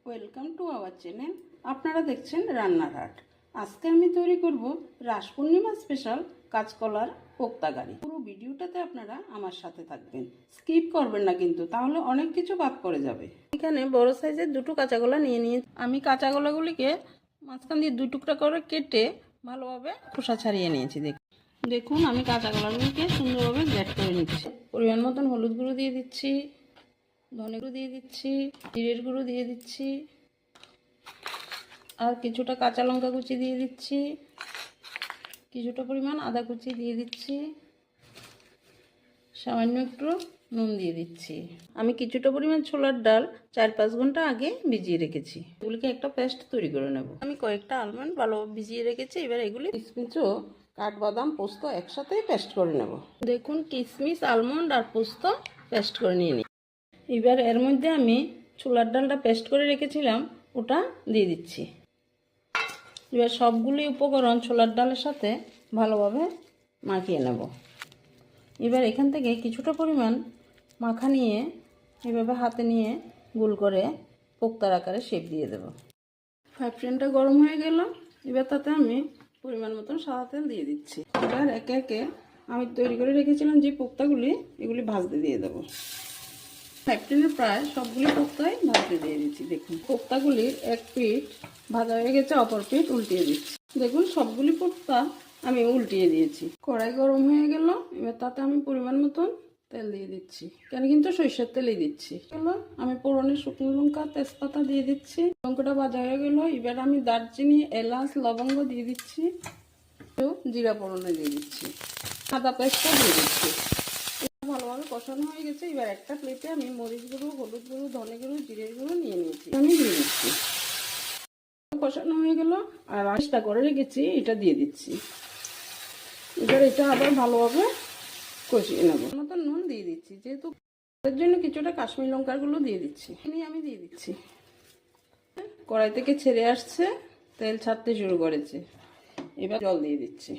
Welcome to our channel. আপনারা দেখছেন রান্নার হাট। আজকে আমি তৈরি করব রাস পূর্ণিমা স্পেশাল কাঁচকলার কোপ্তাগারি। পুরো ভিডিওটাতে আপনারা আমার সাথে থাকবেন, স্কিপ করবেন না কিন্তু, তাহলে অনেক কিছু বাদ পড়ে যাবে। এখানে বড় সাইজের দুটো কাঁচাগোলা নিয়ে আমি কাঁচাগোলাগুলিকে মাঝখান দিয়ে দুই টুকরা করে কেটে ভালোভাবে খোসা ছাড়িয়ে নিয়েছি। দেখুন আমি কাঁচাগোলাগুলিকে সুন্দরভাবে গ্রেট করে নিচ্ছি। পরিমাণ মতন হলুদ গুঁড়ো দিয়ে দিচ্ছি, ধনে গুঁড়ো দিয়ে দিচ্ছি, জিরের গুঁড়ো দিয়ে দিচ্ছি, আর কিছুটা কাঁচা লঙ্কা কুচি দিয়ে দিচ্ছি, কিছুটা পরিমাণ আদা কুচি দিয়ে দিচ্ছি, সামান্য একটু নুন দিয়ে দিচ্ছি। আমি কিছুটা পরিমাণ ছোলার ডাল 4-5 ঘন্টা আগে ভিজিয়ে রেখেছি। এগুলিকে একটা পেস্ট তৈরি করে নেব। আমি কয়েকটা আলমন্ড ভালো ভিজিয়ে রেখেছি। এবার এগুলি কিশমিশ ও কাঠবাদাম পোস্ত একসাথে পেস্ট করে নেব। দেখুন কিশমিশ, আলমন্ড আর পোস্ত পেস্ট করে নিয়ে নিই। এবার এর মধ্যে আমি ছোলার ডালটা পেস্ট করে রেখেছিলাম, ওটা দিয়ে দিচ্ছি। এবার সবগুলি উপকরণ ছোলার ডালের সাথে ভালোভাবে মাখিয়ে নেব। এবার এখান থেকে কিছুটা পরিমাণ মাখা নিয়ে এভাবে হাতে নিয়ে গোল করে কোপ্তার আকারে শেপ দিয়ে দেব। ফ্রাই প্যানটা গরম হয়ে গেল। এবার তাতে আমি পরিমাণ মতন সাদা তেল দিয়ে দিচ্ছি। এবার একে একে আমি তৈরি করে রেখেছিলাম যে কোপ্তাগুলি, এগুলি ভাজতে দিয়ে দেবো। ফ্রাই প্যানের প্রায় সবগুলি কোপ্তাই ভাজতে দিয়ে দিচ্ছি। দেখুন কোপ্তাগুলির এক পিঠ ভাজা হয়ে গেছে, অপর পিঠ উল্টিয়ে দিচ্ছি। দেখুন সবগুলি কোপ্তা আমি উল্টিয়ে দিয়েছি। কড়াই গরম হয়ে গেল। এবার তাতে আমি পরিমাণ মতন তেল দিয়ে দিচ্ছি। কেন কিন্তু সরিষার তেলই দিচ্ছি। আমি ফোড়নে শুকনো লঙ্কা, তেজপাতা দিয়ে দিচ্ছি। লঙ্কাটা ভাজা হয়ে গেল। এবার আমি দারচিনি, এলাচ, লবঙ্গ দিয়ে দিচ্ছি, জিরা ফোড়নে দিয়ে দিচ্ছি, আদা পেস্টটা দিয়ে দিচ্ছি। ভালোভাবে কষানো হয়ে গেছে। এবার একটা প্লেটে আমি মরিচ গুঁড়ো, হলুদ গুঁড়ো, ধনে গুঁড়ো, জিরের গুঁড়ো নিয়ে নিয়েছি, আমি দিয়ে দিচ্ছি। কষানো হয়ে গেল। আর আঁচটা করে রেখেছি এটা দিয়ে দিচ্ছি। এবার এটা আবার ভালোভাবে কষিয়ে নেব। মতন নুন দিয়ে দিচ্ছি, যেহেতু এর জন্য কিছুটা কাশ্মীর লঙ্কার গুঁড়ো দিয়ে দিচ্ছি। আমি দিয়ে দিচ্ছি। কড়াই থেকে ছেড়ে আসছে, তেল ছাড়তে শুরু করেছে। এবার জল দিয়ে দিচ্ছি।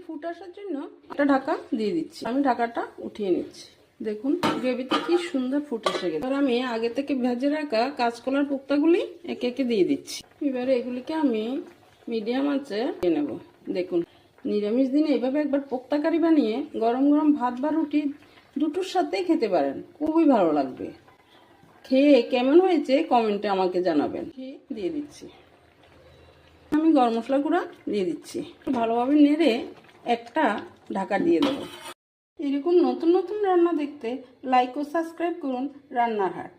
ফুট আসার জন্য একটা ঢাকা দিয়ে দিচ্ছি। আমি ঢাকাটা উঠিয়ে নিচ্ছি। দেখুন গ্রেভিতে কি সুন্দর ফুট এসে গেছে। এবার আমি আগে থেকে ভেজে রাখা কাঁচকলার কোপ্তাগুলি একে একে দিয়ে দিচ্ছি। এবারে এগুলিকে আমি মিডিয়াম আঁচে দিয়ে নেব। দেখুন নিরামিষ দিনে এভাবে একবার কোপ্তা কারি বানিয়ে গরম গরম ভাত বা রুটি দুটোর সাথেই খেতে পারেন, খুবই ভালো লাগবে। খেয়ে কেমন হয়েছে কমেন্টে আমাকে জানাবেন। দিয়ে দিচ্ছি। আমি গরম মশলা গুঁড়া দিয়ে দিচ্ছি। ভালোভাবে নেড়ে একটা ঢাকা দিয়ে দেবো। এরকম নতুন নতুন রান্না দেখতে লাইক ও সাবস্ক্রাইব করুন রান্নার হাট।